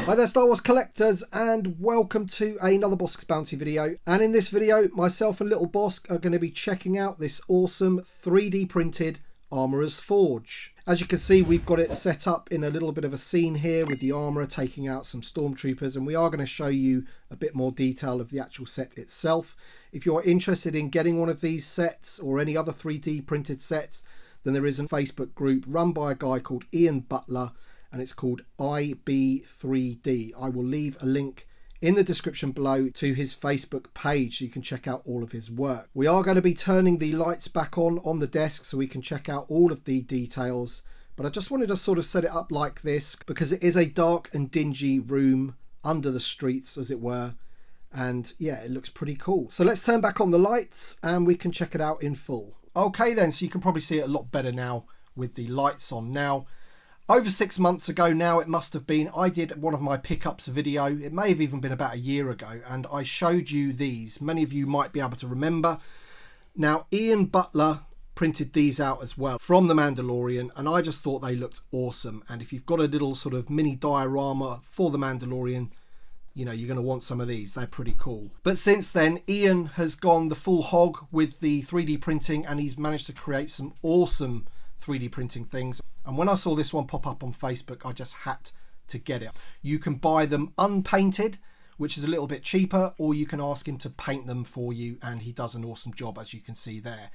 Hi there Star Wars collectors, and welcome to another Bossk Bounty video. And in this video, myself and little Bossk are going to be checking out this awesome 3D printed Armourer's Forge. As you can see, we've got it set up in a little bit of a scene here with the Armourer taking out some stormtroopers, and we are going to show you a bit more detail of the actual set itself. If you're interested in getting one of these sets or any other 3D printed sets, then there is a Facebook group run by a guy called Ian Butler, and it's called IB3D. I will leave a link in the description below to his Facebook page so you can check out all of his work. We are going to be turning the lights back on the desk so we can check out all of the details, but I just wanted to sort of set it up like this because it is a dark and dingy room under the streets, as it were, and yeah, it looks pretty cool. So let's turn back on the lights and we can check it out in full. Okay then, so you can probably see it a lot better now with the lights on. Now, over 6 months ago now, it must have been, I did one of my pickups video. It may have even been about a year ago, and I showed you these. Many of you might be able to remember. Now, Ian Butler printed these out as well from the Mandalorian, and I just thought they looked awesome. And if you've got a little sort of mini diorama for the Mandalorian, you know, you're going to want some of these. They're pretty cool. But since then, Ian has gone the full hog with the 3D printing, and he's managed to create some awesome 3D printing things. And when I saw this one pop up on Facebook, I just had to get it. You can buy them unpainted, which is a little bit cheaper, or you can ask him to paint them for you, and he does an awesome job, as you can see there.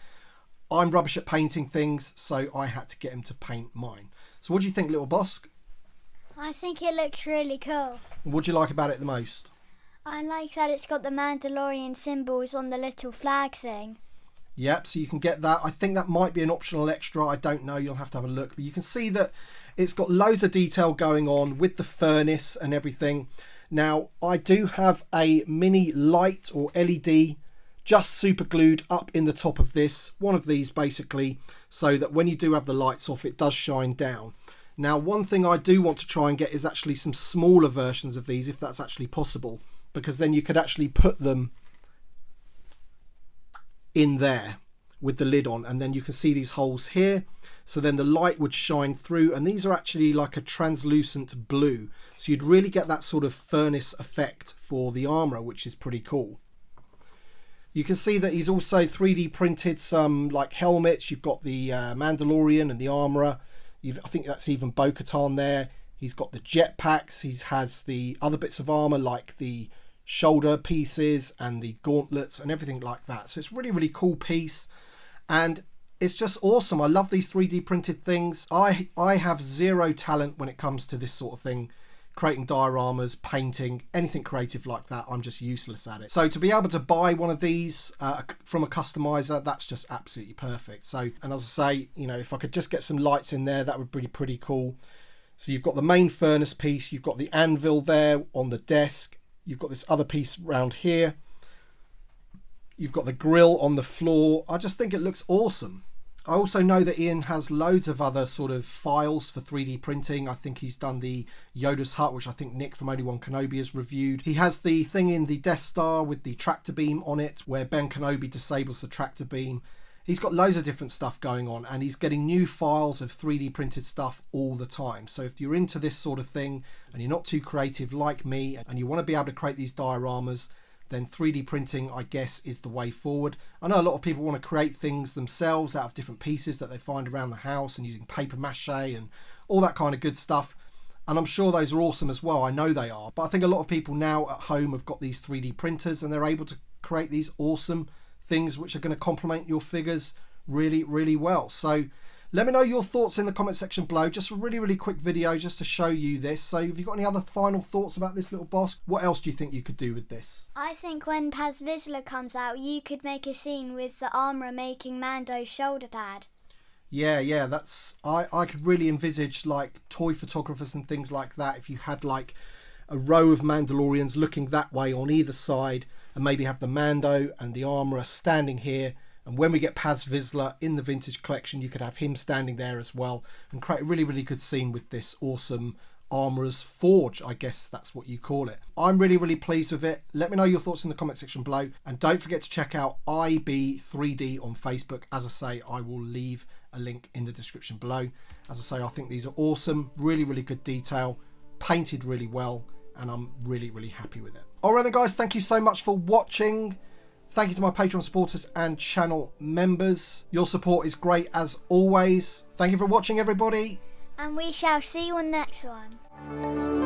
I'm rubbish at painting things, so I had to get him to paint mine. So what do you think, little Bossk? I think it looks really cool. What do you like about it the most? I like that it's got the Mandalorian symbols on the little flag thing. Yep, so you can get that. I think that might be an optional extra. I don't know. You'll have to have a look. But you can see that it's got loads of detail going on with the furnace and everything. Now, I do have a mini light or LED just super glued up in the top of this. One of these basically, so that when you do have the lights off, it does shine down. Now, one thing I do want to try and get is actually some smaller versions of these, if that's actually possible. Because then you could actually put them in there with the lid on, and then you can see these holes here, so then the light would shine through, and these are actually like a translucent blue, so you'd really get that sort of furnace effect for the armor, which is pretty cool. You can see that he's also 3D printed some like helmets. You've got the Mandalorian and the armorer. I think that's even Bo-Katan there. He's got the jetpacks. He has the other bits of armor like the shoulder pieces and the gauntlets and everything like that. So it's really, really cool piece, and it's just awesome. I love these 3D printed things. I have zero talent when it comes to this sort of thing, creating dioramas, painting, anything creative like that. I'm just useless at it. So to be able to buy one of these from a customizer, that's just absolutely perfect. So, and as I say, you know, if I could just get some lights in there, that would be pretty cool. So you've got the main furnace piece, you've got the anvil there on the desk, you've got this other piece around here. You've got the grill on the floor. I just think it looks awesome. I also know that Ian has loads of other sort of files for 3D printing. I think he's done the Yoda's hut, which I think Nick from Only One Kenobi has reviewed. He has the thing in the Death Star with the tractor beam on it, where Ben Kenobi disables the tractor beam. He's got loads of different stuff going on, and he's getting new files of 3D printed stuff all the time. So if you're into this sort of thing and you're not too creative like me and you want to be able to create these dioramas, then 3D printing, I guess, is the way forward. I know a lot of people want to create things themselves out of different pieces that they find around the house and using paper mache and all that kind of good stuff. And I'm sure those are awesome as well. I know they are. But I think a lot of people now at home have got these 3D printers and they're able to create these awesome things which are going to complement your figures really, really well. So let me know your thoughts in the comment section below. Just a really, really quick video just to show you this. So have you got any other final thoughts about this little Bossk? What else do you think you could do with this? I think when Paz Vizsla comes out, you could make a scene with the armourer making Mando's shoulder pad. Yeah, that's I could really envisage like toy photographers and things like that. If you had like a row of Mandalorians looking that way on either side, and maybe have the Mando and the armourer standing here, and when we get Paz Vizsla in the vintage collection, you could have him standing there as well, and create a really, really good scene with this awesome Armourer's Forge, I guess that's what you call it. I'm really, really pleased with it. Let me know your thoughts in the comment section below, and don't forget to check out IB3D on Facebook. As I say, I will leave a link in the description below. As I say, I think these are awesome, really, really good detail, painted really well, and I'm really, really happy with it. Alright then guys, thank you so much for watching. Thank you to my Patreon supporters and channel members. Your support is great as always. Thank you for watching, everybody. And we shall see you on the next one.